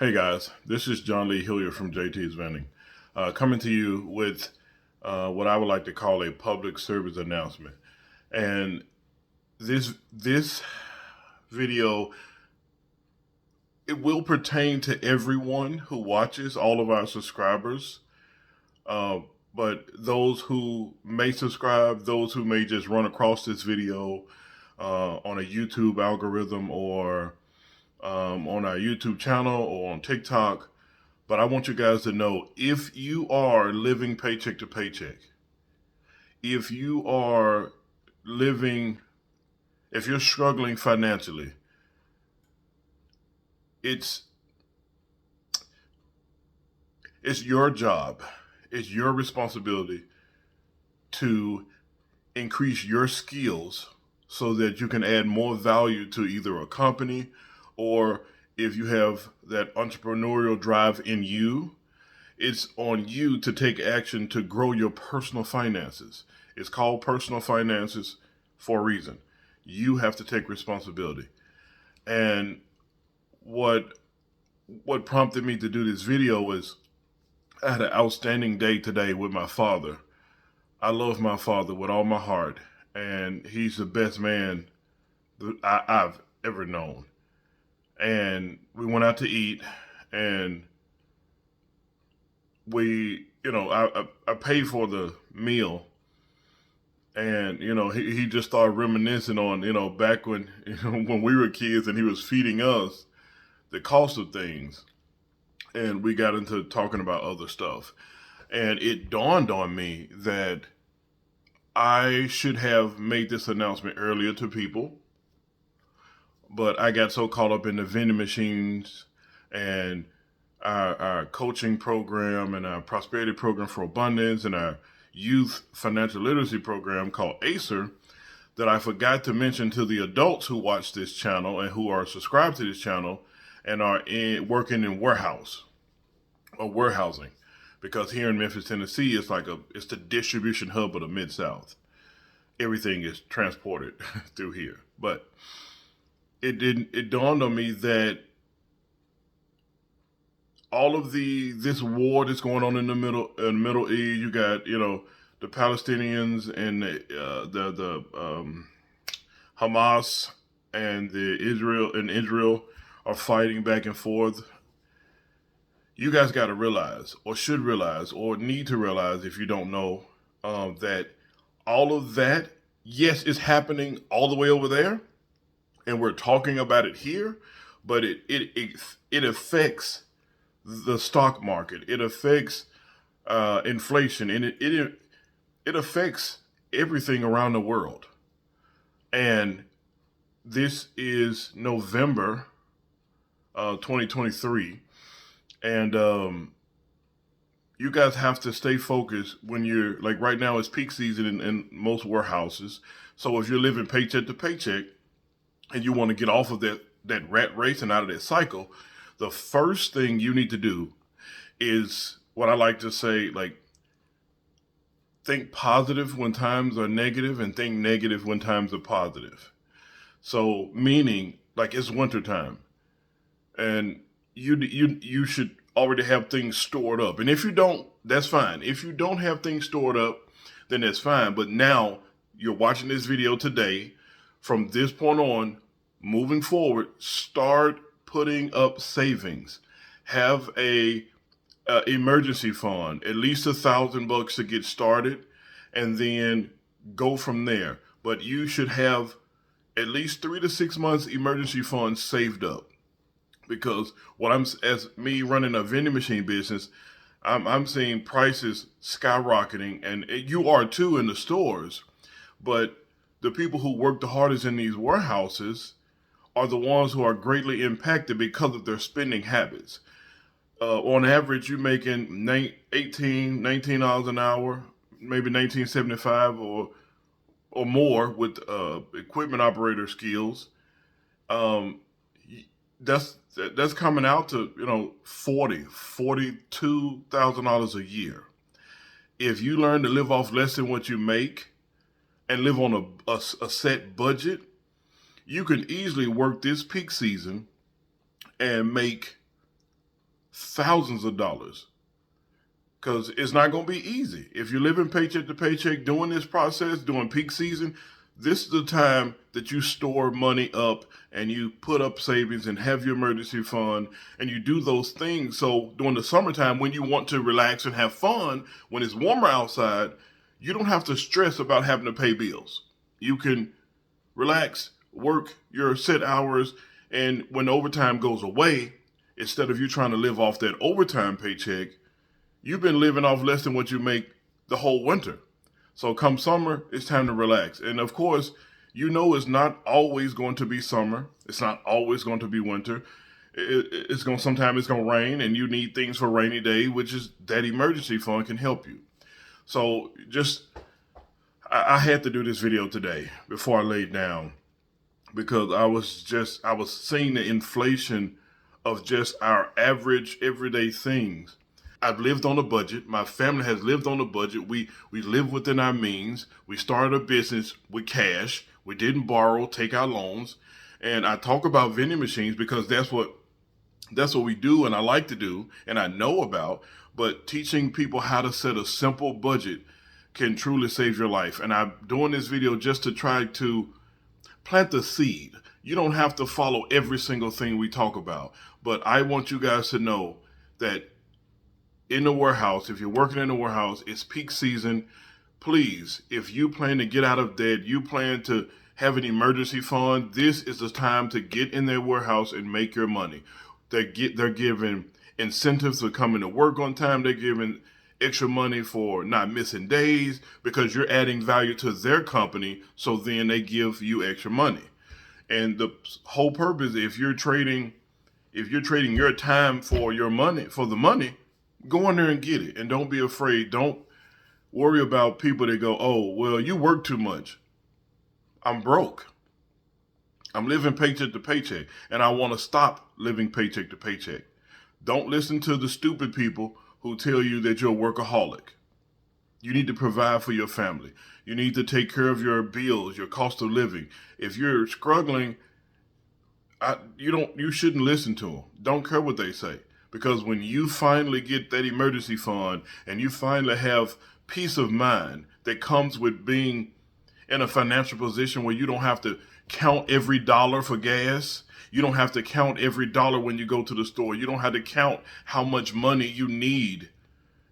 Hey guys, this is John Lee Hillier from JT's Vending, coming to you with what I would like to call a public service announcement. And this video, it will pertain to everyone who watches, all of our subscribers. Uh, but those who may subscribe, those who may just run across this video on a YouTube algorithm or on our YouTube channel or on TikTok. But I want you guys to know, if you are living paycheck to paycheck, if you are living, if you're struggling financially, it's it's your job, it's your responsibility to increase your skills so that you can add more value to either a company, or if you have that entrepreneurial drive in you, it's on you to take action to grow your personal finances. It's called personal finances for a reason. You have to take responsibility. And what what prompted me to do this video was I had an outstanding day today with my father. I love my father with all my heart, and he's the best man that I've ever known. And we went out to eat, and I paid for the meal, and he just started reminiscing on back when when we were kids, and he was feeding us the cost of things, and we got into talking about other stuff, and it dawned on me that I should have made this announcement earlier to people, but I got so caught up in the vending machines and our coaching program and our prosperity program for abundance and our youth financial literacy program called ACER, that I forgot to mention to the adults who watch this channel and who are subscribed to this channel and are working in warehouse or warehousing, because here in Memphis, Tennessee, it's the distribution hub of the Mid-South. Everything is transported through here. But it dawned on me that all of this war that's going on in the Middle East, you got the Palestinians and the Hamas and Israel are fighting back and forth. You guys got to realize, or should realize, or need to realize if you don't know, that all of that, yes, is happening all the way over there, and we're talking about it here, but it affects the stock market. It affects inflation, and it affects everything around the world. And this is November 2023, and you guys have to stay focused when you're, like, right now it's peak season in most warehouses. So if you're living paycheck to paycheck and you want to get off of that rat race and out of that cycle, the first thing you need to do is what I like to say, like, think positive when times are negative and think negative when times are positive. So meaning, like, it's wintertime, and you should already have things stored up. And if you don't, that's fine. If you don't have things stored up, then that's fine. But now you're watching this video today. From this point on, moving forward, start putting up savings. Have a emergency fund, at least $1,000 to get started, and then go from there. But you should have at least 3 to 6 months emergency funds saved up, because as me running a vending machine business, I'm seeing prices skyrocketing, and you are too in the stores. But the people who work the hardest in these warehouses are the ones who are greatly impacted because of their spending habits. On average, you're making $19 an hour, maybe 19.75 or more with equipment operator skills. Um, that's coming out to $42,000 a year. If you learn to live off less than what you make and live on a set budget, you can easily work this peak season and make thousands of dollars, because it's not going to be easy. If you're living paycheck to paycheck, doing this process, during peak season, this is the time that you store money up and you put up savings and have your emergency fund and you do those things. So during the summertime, when you want to relax and have fun, when it's warmer outside, you don't have to stress about having to pay bills. You can relax, work your set hours, and when overtime goes away, instead of you trying to live off that overtime paycheck, you've been living off less than what you make the whole winter. So come summer, it's time to relax. And of course, it's not always going to be summer. It's not always going to be winter. Sometimes it's going to rain and you need things for rainy day, which is that emergency fund can help you. So I had to do this video today before I laid down, because I was seeing the inflation of just our average everyday things. I've lived on a budget. My family has lived on a budget. We live within our means. We started a business with cash. We didn't borrow, take out loans. And I talk about vending machines because that's what we do, and I like to do, and I know about. But teaching people how to set a simple budget can truly save your life. And I'm doing this video just to try to plant the seed. You don't have to follow every single thing we talk about, but I want you guys to know that in the warehouse, if you're working in the warehouse, it's peak season. Please, if you plan to get out of debt, you plan to have an emergency fund, this is the time to get in their warehouse and make your money. They're giving incentives for coming to work on time. They're giving extra money for not missing days because you're adding value to their company. So then they give you extra money. And the whole purpose, if you're trading your time for your money, for the money, go in there and get it. And don't be afraid. Don't worry about people that go, oh, well, you work too much. I'm broke. I'm living paycheck to paycheck, and I want to stop living paycheck to paycheck. Don't listen to the stupid people who tell you that you're a workaholic. You need to provide for your family. You need to take care of your bills, your cost of living. If you're struggling, you shouldn't listen to them. Don't care what they say. Because when you finally get that emergency fund and you finally have peace of mind that comes with being in a financial position where you don't have to count every dollar for gas. You don't have to count every dollar when you go to the store. You don't have to count how much money you need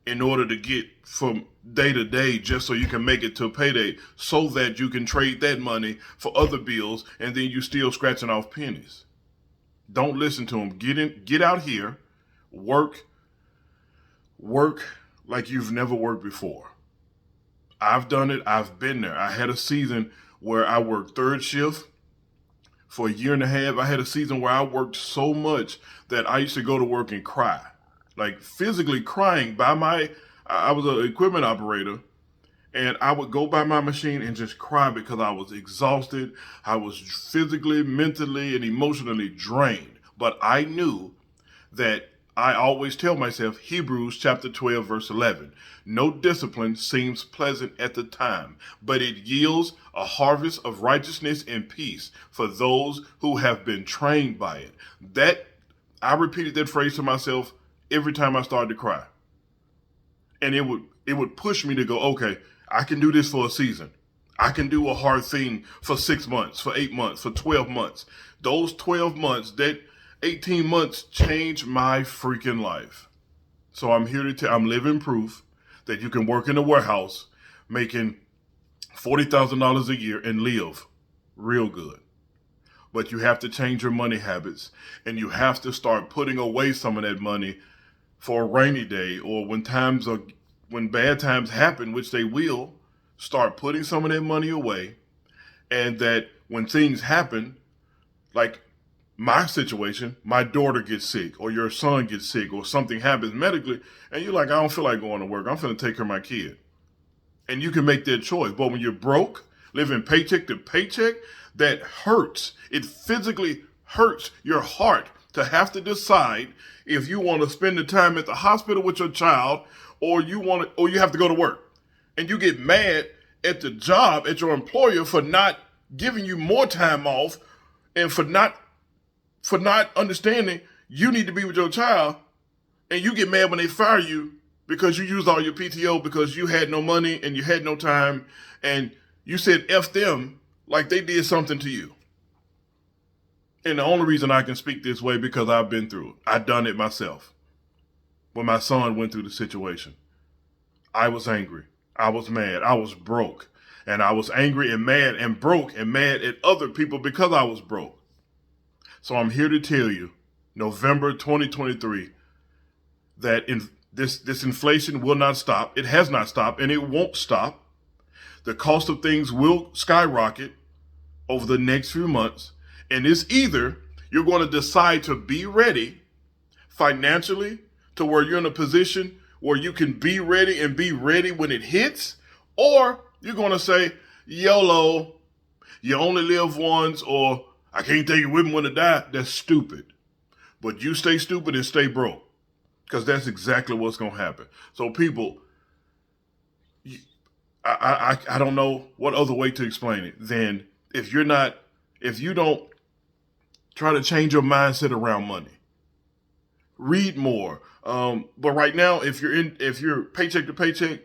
in order to get from day to day just so you can make it to payday, so that you can trade that money for other bills and then you still scratching off pennies. Don't listen to them. Get out here, work like you've never worked before. I've done it. I've been there. I had a season where I worked third shift for a year and a half. I had a season where I worked so much that I used to go to work and cry, like physically crying I was an equipment operator, and I would go by my machine and just cry because I was exhausted. I was physically, mentally, and emotionally drained. But I knew that I always tell myself, Hebrews chapter 12, verse 11, no discipline seems pleasant at the time, but it yields a harvest of righteousness and peace for those who have been trained by it. I repeated that phrase to myself every time I started to cry. And it would push me to go, okay, I can do this for a season. I can do a hard thing for 6 months, for 8 months, for 12 months. Those 12 months, that 18 months changed my freaking life. So I'm here to tell, I'm living proof that you can work in a warehouse making $40,000 a year and live real good. But you have to change your money habits, and you have to start putting away some of that money for a rainy day, or when bad times happen, which they will, start putting some of that money away. And that when things happen, like my situation, my daughter gets sick, or your son gets sick, or something happens medically, and you're like, I don't feel like going to work. I'm finna take care of my kid. And you can make that choice. But when you're broke, living paycheck to paycheck, that hurts. It physically hurts your heart to have to decide if you want to spend the time at the hospital with your child, or you have to go to work. And you get mad at the job, at your employer, for not giving you more time off, and for not understanding you need to be with your child. And you get mad when they fire you because you used all your PTO because you had no money and you had no time and you said F them like they did something to you. And the only reason I can speak this way because I've been through it. I've done it myself. When my son went through the situation, I was angry. I was mad. I was broke. And I was angry and mad and broke and mad at other people because I was broke. So I'm here to tell you, November 2023, that this inflation will not stop. It has not stopped and it won't stop. The cost of things will skyrocket over the next few months. And it's either you're going to decide to be ready financially to where you're in a position where you can be ready and be ready when it hits, or you're going to say, YOLO, you only live once, or I can't take you with me when I die. That's stupid. But you stay stupid and stay broke, because that's exactly what's going to happen. So people, I don't know what other way to explain it than if you don't try to change your mindset around money. Read more. But right now, if you're paycheck to paycheck,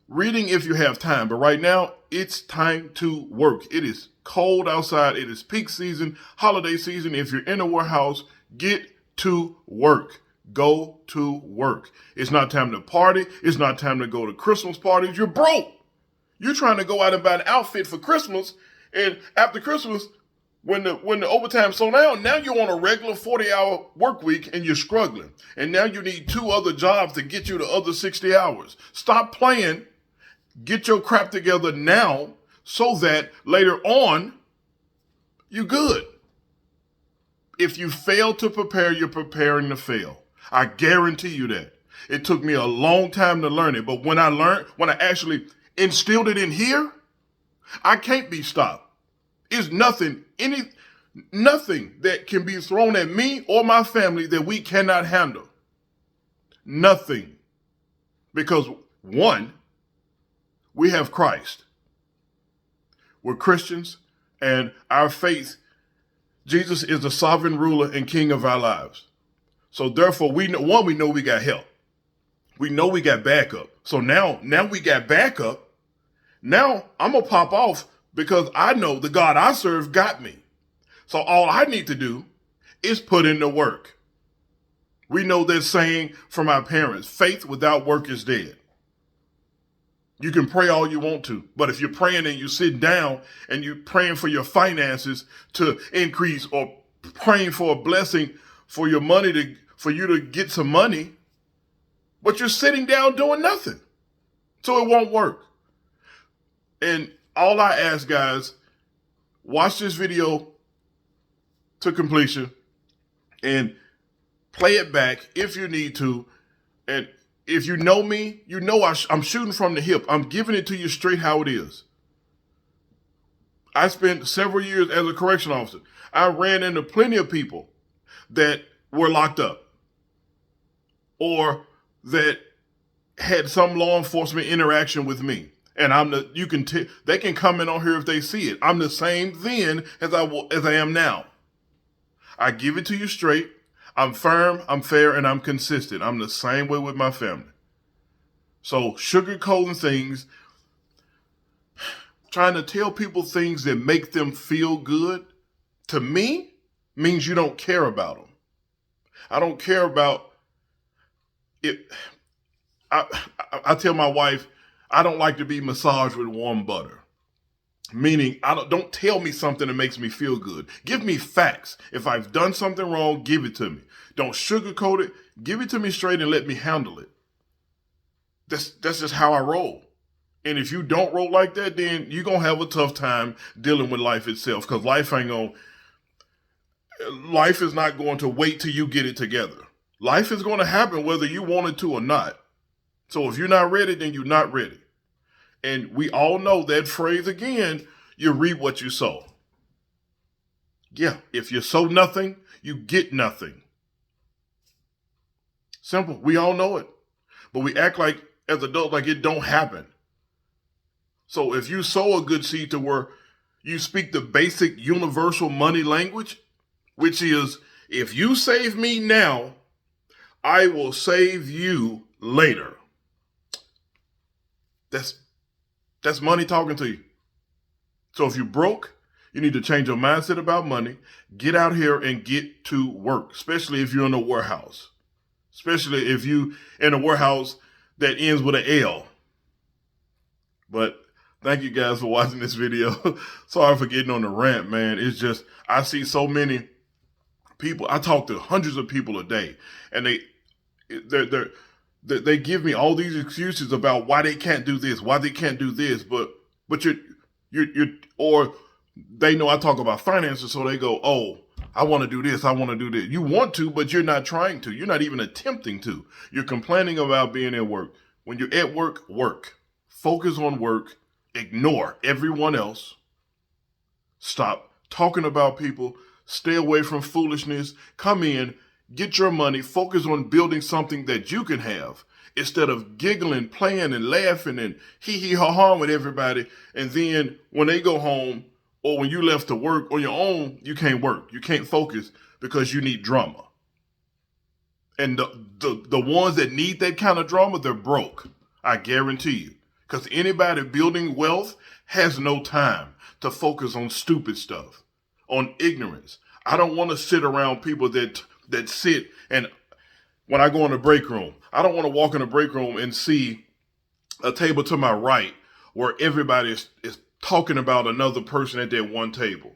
reading if you have time. But right now, it's time to work. It is cold outside. It is peak season, holiday season. If you're in a warehouse, get to work. Go to work. It's not time to party. It's not time to go to Christmas parties. You're broke. You're trying to go out and buy an outfit for Christmas, and after Christmas, when the overtime slow down, now you're on a regular 40-hour work week and you're struggling. And now you need 2 other jobs to get you the other 60 hours. Stop playing. Get your crap together now so that later on, you're good. If you fail to prepare, you're preparing to fail. I guarantee you that. It took me a long time to learn it. But when I actually instilled it in here, I can't be stopped. Is nothing that can be thrown at me or my family that we cannot handle. Nothing. Because 1, we have Christ. We're Christians, and our faith, Jesus is the sovereign ruler and king of our lives. So therefore, we know we got help. We know we got backup. So now we got backup. Now I'm going to pop off because I know the God I serve got me. So all I need to do is put in the work. We know that saying from our parents, faith without work is dead. You can pray all you want to, but if you're praying and you sit down and you're praying for your finances to increase or praying for a blessing for your money for you to get some money, but you're sitting down doing nothing. So it won't work. And all I ask, guys, watch this video to completion and play it back if you need to. And if you know me, you know I'm shooting from the hip. I'm giving it to you straight how it is. I spent several years as a correction officer. I ran into plenty of people that were locked up or that had some law enforcement interaction with me. And they can comment on here if they see it. I'm the same then as I am now. I give it to you straight. I'm firm, I'm fair, and I'm consistent. I'm the same way with my family. So sugarcoating things, trying to tell people things that make them feel good, to me, means you don't care about them. I don't care about it. I tell my wife, I don't like to be massaged with warm butter. Meaning, don't tell me something that makes me feel good. Give me facts. If I've done something wrong, give it to me. Don't sugarcoat it. Give it to me straight and let me handle it. That's just how I roll. And if you don't roll like that, then you're going to have a tough time dealing with life itself, because life is not going to wait till you get it together. Life is going to happen whether you want it to or not. So if you're not ready, then you're not ready. And we all know that phrase again, you reap what you sow. Yeah, if you sow nothing, you get nothing. Simple. We all know it. But we act like, as adults, like it don't happen. So if you sow a good seed to where you speak the basic universal money language, which is, if you save me now, I will save you later. That's money talking to you. So if you're broke, you need to change your mindset about money. Get out here and get to work, especially if you're in a warehouse. Especially if you in a warehouse that ends with an L. But thank you guys for watching this video. Sorry for getting on the rant, man. It's just, I see so many people. I talk to hundreds of people a day, and they give me all these excuses about why they can't do this, why they can't do this. But you're or they know I talk about finances, so they go, oh, I want to do this, I want to do this. You want to, but you're not trying to. You're not even attempting to. You're complaining about being at work. When you're at work, work. Focus on work. Ignore everyone else. Stop talking about people. Stay away from foolishness. Come in, get your money. Focus on building something that you can have instead of giggling, playing, and laughing and hee-hee-ha-ha with everybody. And then when they go home, or when you left to work on your own, you can't work. You can't focus because you need drama. And the ones that need that kind of drama, they're broke. I guarantee you. Because anybody building wealth has no time to focus on stupid stuff, on ignorance. I don't want to sit around people that sit, and when I go in the break room, I don't want to walk in the break room and see a table to my right where everybody is talking about another person at that one table.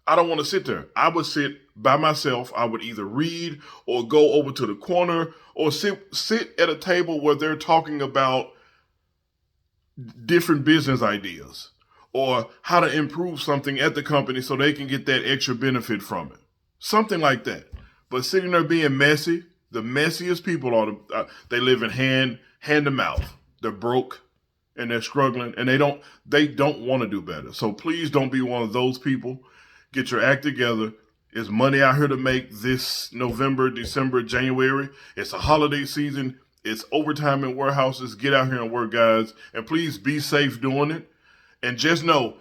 I don't want to sit there. I would sit by myself. I would either read or go over to the corner or sit at a table where they're talking about different business ideas or how to improve something at the company so they can get that extra benefit from it. Something like that. But sitting there being messy, the messiest people are they live in hand to mouth. They're broke and they're struggling, and they don't want to do better. So please don't be one of those people. Get your act together. There's money out here to make this November, December, January. It's a holiday season. It's overtime in warehouses. Get out here and work, guys. And please be safe doing it. And just know,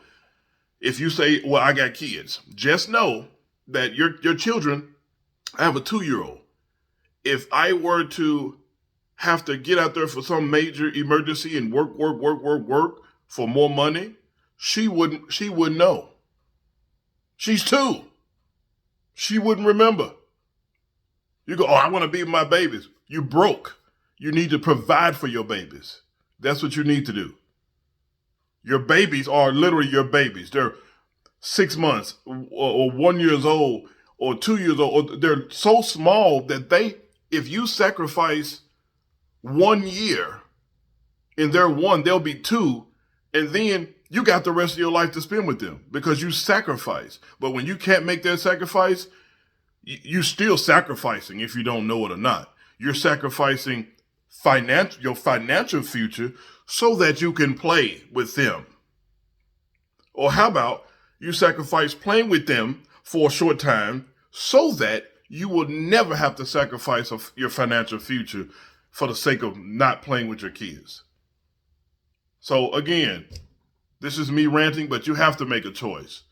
if you say, well, I got kids, just know that your children, I have a 2-year-old. If I were to have to get out there for some major emergency and work for more money, she wouldn't know. She's 2. She wouldn't remember. You go, oh, I want to be with my babies. You broke. You need to provide for your babies. That's what you need to do. Your babies are literally your babies. They're 6 months or 1 year old or 2 years old. Or they're so small that if you sacrifice 1 year and they're 1, they'll be 2. And then you got the rest of your life to spend with them because you sacrifice. But when you can't make that sacrifice, you're still sacrificing if you don't know it or not. You're sacrificing your financial future so that you can play with them. Or how about you sacrifice playing with them for a short time so that you will never have to sacrifice your financial future for the sake of not playing with your kids. So again, this is me ranting, but you have to make a choice.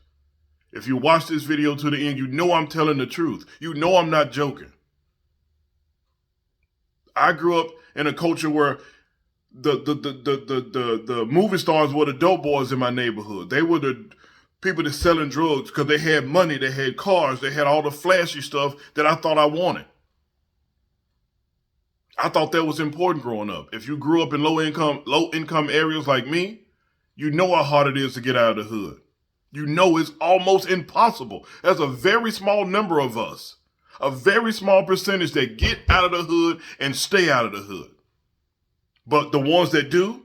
If you watch this video to the end, you know I'm telling the truth. You know I'm not joking. I grew up in a culture where the movie stars were the dope boys in my neighborhood. They were the people that selling drugs because they had money, they had cars, they had all the flashy stuff that I thought I wanted. I thought that was important growing up. If you grew up in low income areas like me, you know how hard it is to get out of the hood. You know it's almost impossible. There's a very small number of us, a very small percentage that get out of the hood and stay out of the hood. But the ones that do,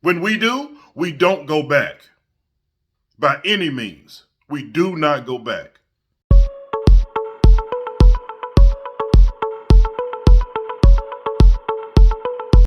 when we do, we don't go back. By any means, we do not go back.